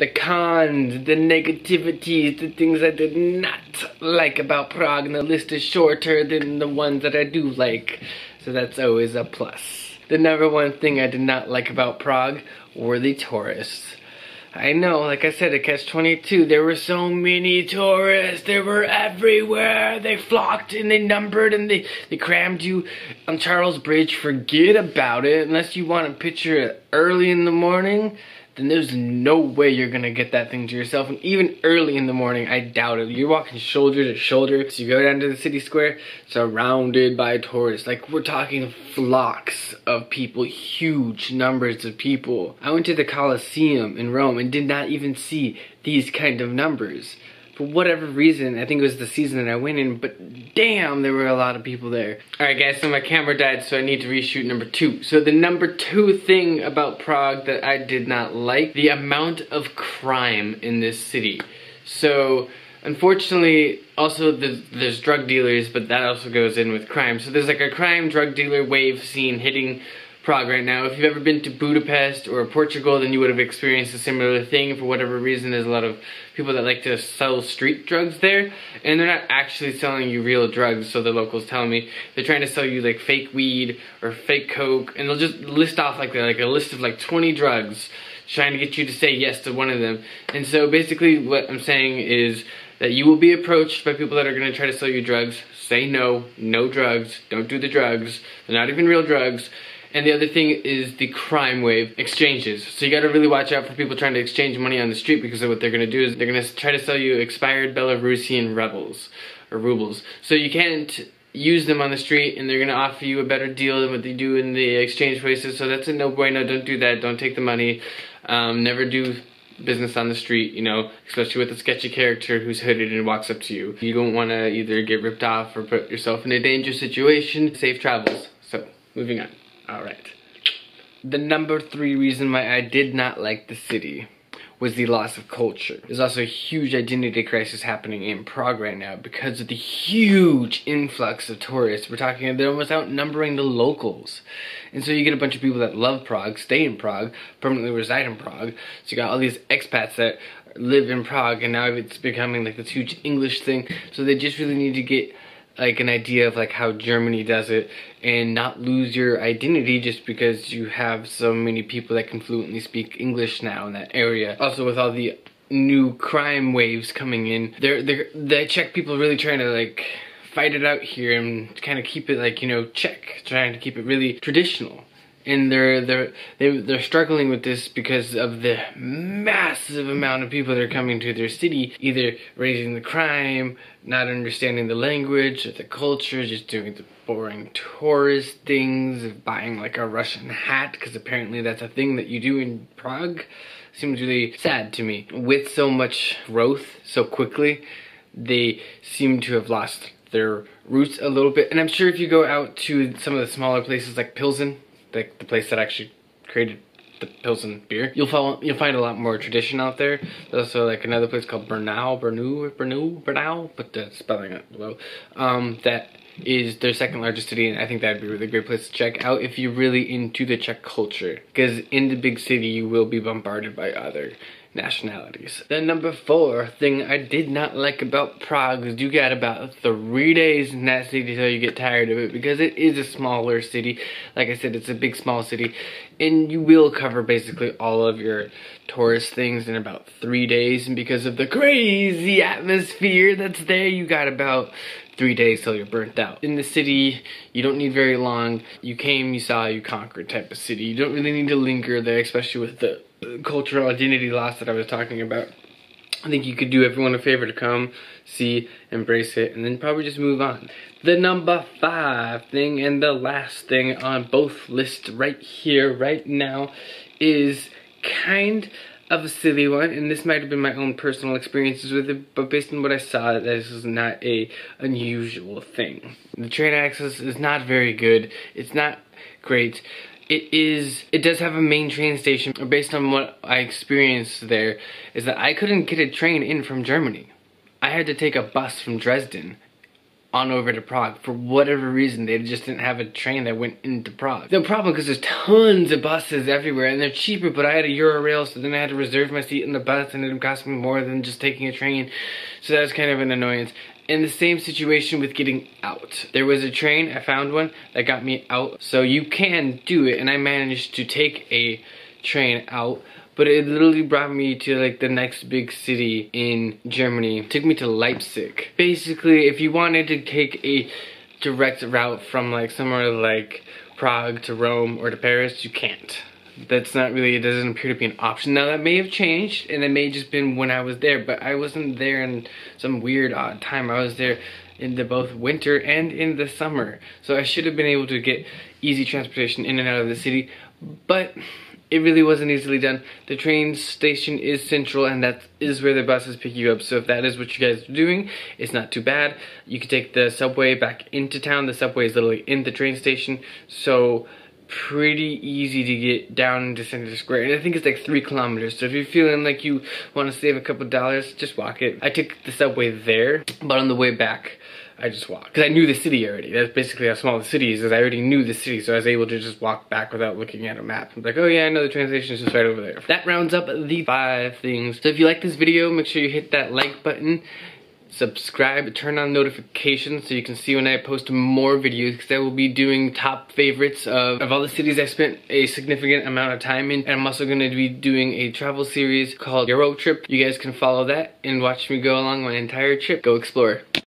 the cons, the negativities, the things I did not like about Prague, and the list is shorter than the ones that I do like, so that's always a plus. The number one thing I did not like about Prague were the tourists. I know, like I said, at Catch-22, there were so many tourists. They were everywhere. They flocked and they numbered and they crammed you on Charles Bridge. Forget about it. Unless you want a picture early in the morning, then there's no way you're gonna get that thing to yourself. And even early in the morning, I doubt it. You're walking shoulder to shoulder. So you go down to the city square, surrounded by tourists. Like, we're talking flocks of people, huge numbers of people. I went to the Colosseum in Rome and did not even see these kind of numbers. For whatever reason, I think it was the season that I went in, but damn, there were a lot of people there. Alright guys, so my camera died, so I need to reshoot number 2. So the number 2 thing about Prague that I did not like, the amount of crime in this city. So, unfortunately, also there's drug dealers, but that also goes in with crime. So there's like a crime drug dealer wave scene hitting Prague right now. If you've ever been to Budapest or Portugal, then you would have experienced a similar thing. For whatever reason, there's a lot of people that like to sell street drugs there, and they're not actually selling you real drugs, so the locals tell me. They're trying to sell you like fake weed or fake coke, and they'll just list off like a list of like 20 drugs, trying to get you to say yes to one of them. And so basically what I'm saying is that you will be approached by people that are going to try to sell you drugs. Say no, no drugs, don't do the drugs, they're not even real drugs. And the other thing is the crime wave exchanges. So you gotta really watch out for people trying to exchange money on the street, because what they're gonna do is they're gonna try to sell you expired Belarusian rubles. So you can't use them on the street, and they're gonna offer you a better deal than what they do in the exchange places. So that's a no bueno, don't do that, don't take the money. Never do business on the street, you know, especially with a sketchy character who's hooded and walks up to you. You don't wanna either get ripped off or put yourself in a dangerous situation. Safe travels. So, moving on. Alright. The number 3 reason why I did not like the city was the loss of culture. There's also a huge identity crisis happening in Prague right now because of the huge influx of tourists. We're talking, they're almost outnumbering the locals. And so you get a bunch of people that love Prague, stay in Prague, permanently reside in Prague. So you got all these expats that live in Prague, and now it's becoming like this huge English thing. So they just really need to get like an idea of like how Germany does it, and not lose your identity just because you have so many people that can fluently speak English now in that area. Also, with all the new crime waves coming in, the Czech people really trying to like fight it out here and kind of keep it like, you know, Czech, trying to keep it really traditional. And they're struggling with this because of the massive amount of people that are coming to their city, either raising the crime, not understanding the language or the culture, just doing the boring tourist things, of buying like a Russian hat, because apparently that's a thing that you do in Prague. Seems really sad to me. With so much growth so quickly, they seem to have lost their roots a little bit. And I'm sure if you go out to some of the smaller places like Pilsen, like the place that actually created the Pilsen beer, you'll find a lot more tradition out there. There's also like another place called Brno, put the spelling out below. That is their second largest city, and I think that'd be a really great place to check out if you're really into the Czech culture. Because in the big city, you will be bombarded by other nationalities. The number 4 thing I did not like about Prague is you got about 3 days in that city till you get tired of it, because it is a smaller city. Like I said, it's a big small city, and you will cover basically all of your tourist things in about 3 days, and because of the crazy atmosphere that's there, you got about 3 days till you're burnt out. In the city, you don't need very long. You came, you saw, you conquered type of city. You don't really need to linger there, especially with the cultural identity loss that I was talking about. I think you could do everyone a favor to come, see, embrace it, and then probably just move on. The number 5 thing, and the last thing on both lists right here, right now, is kind of a silly one, and this might have been my own personal experiences with it, but based on what I saw, this is not a unusual thing. The train access is not very good. It's not great. It does have a main train station. Based on what I experienced there, is that I couldn't get a train in from Germany. I had to take a bus from Dresden on over to Prague. For whatever reason, they just didn't have a train that went into Prague. No problem, because there's tons of buses everywhere and they're cheaper, but I had a Eurail, so then I had to reserve my seat in the bus and it would cost me more than just taking a train. So that was kind of an annoyance. And the same situation with getting out. There was a train, I found one that got me out. So you can do it, and I managed to take a train out, but it literally brought me to like the next big city in Germany. It took me to Leipzig. Basically, if you wanted to take a direct route from like somewhere like Prague to Rome or to Paris, you can't. That's not really, it doesn't appear to be an option. Now that may have changed, and it may have just been when I was there, but I wasn't there in some weird odd time. I was there in the both winter and in the summer. So I should have been able to get easy transportation in and out of the city, but it really wasn't easily done. The train station is central, and that is where the buses pick you up. So if that is what you guys are doing, it's not too bad. You can take the subway back into town. The subway is literally in the train station. So pretty easy to get down into Center Square, and I think it's like 3 kilometers. So if you're feeling like you want to save a couple dollars, just walk it. I took the subway there, but on the way back, I just walked. Because I knew the city already. That's basically how small the city is I already knew the city, so I was able to just walk back without looking at a map. I'm like, oh yeah, I know the train station is just right over there. That rounds up the 5 things. So if you like this video, make sure you hit that like button, subscribe, turn on notifications so you can see when I post more videos, because I will be doing top favorites of all the cities I spent a significant amount of time in. And I'm also going to be doing a travel series called Euro Trip. You guys can follow that and watch me go along my entire trip. Go explore.